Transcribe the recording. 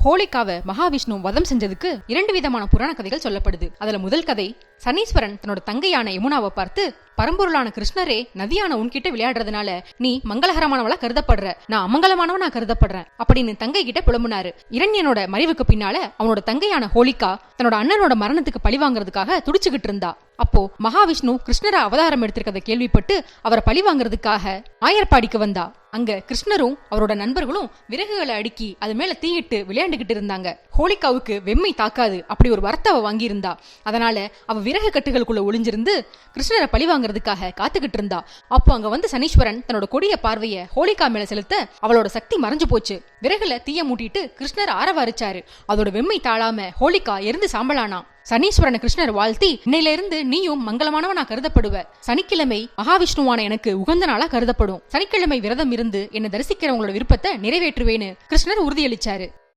ஹோலிகாவை மகாவிஷ்ணு வதம் செஞ்சதுக்கு 2 விதமான புராண கதைகள் சொல்லப்படுது. அதுல முதல் கதை, சனீஸ்வரன் தன்னோட தங்கையான யமுனாவை பார்த்து, பரம்பொருளான கிருஷ்ணரே நதியான உன்கிட்ட விளையாடுறதுனால நீ மங்களகரமானவளா கருதப்படுற, நான் அமங்கலமானவனா கருதப்படுறேன் அப்படின்னு தங்கை கிட்ட புலம்புனாரு. இரண்யனோட மறைவுக்கு பின்னால அவனோட தங்கையான ஹோலிகா தன்னோட அண்ணனோட மரணத்துக்கு பழி வாங்குறதுக்காக துடிச்சுக்கிட்டு இருந்தா. அப்போ மகாவிஷ்ணு கிருஷ்ணரை அவதாரம் எடுத்திருக்கதை கேள்விப்பட்டு அவரை பழி வாங்குறதுக்காக ஆயர்பாடிக்கு வந்தா. அங்க கிருஷ்ணரும் அவரோட நண்பர்களும் விறகுகளை அடுக்கி அது மேல தீயிட்டு விளையாண்டுகிட்டு இருந்தாங்க. ஹோலிகாவுக்கு வெம்மை தாக்காது அப்படி ஒரு வரத்தை அவ வாங்கியிருந்தா. அதனால அவ விறகு கட்டுகளுக்குள்ள ஒளிஞ்சிருந்து கிருஷ்ணரை பழி வாங்குறதுக்காக காத்துக்கிட்டு இருந்தா. அப்போ அங்க வந்து சனீஸ்வரன் தன்னோட கொடிய பார்வைய ஹோலிகா மேல செலுத்த அவளோட சக்தி மறைஞ்சு போச்சு. விறகுல தீய மூட்டிட்டு கிருஷ்ணர் ஆரவாரிச்சாரு. அதோட வெம்மை தாழாம ஹோலிகா எரிந்து சாம்பலானா. சனீஸ்வரனை கிருஷ்ணர் வாழ்த்தி, இன்னையில இருந்து நீயும் மங்களமானவனா கருதப்படுவ, சனிக்கிழமை மகாவிஷ்ணுவான எனக்கு உகந்த நாளா கருதப்படும், சனிக்கிழமை விரதம் இருந்து என்னை தரிசிக்கிறவங்களோட விருப்பத்தை நிறைவேற்றுவேன்னு கிருஷ்ணர் உறுதியளிச்சாரு.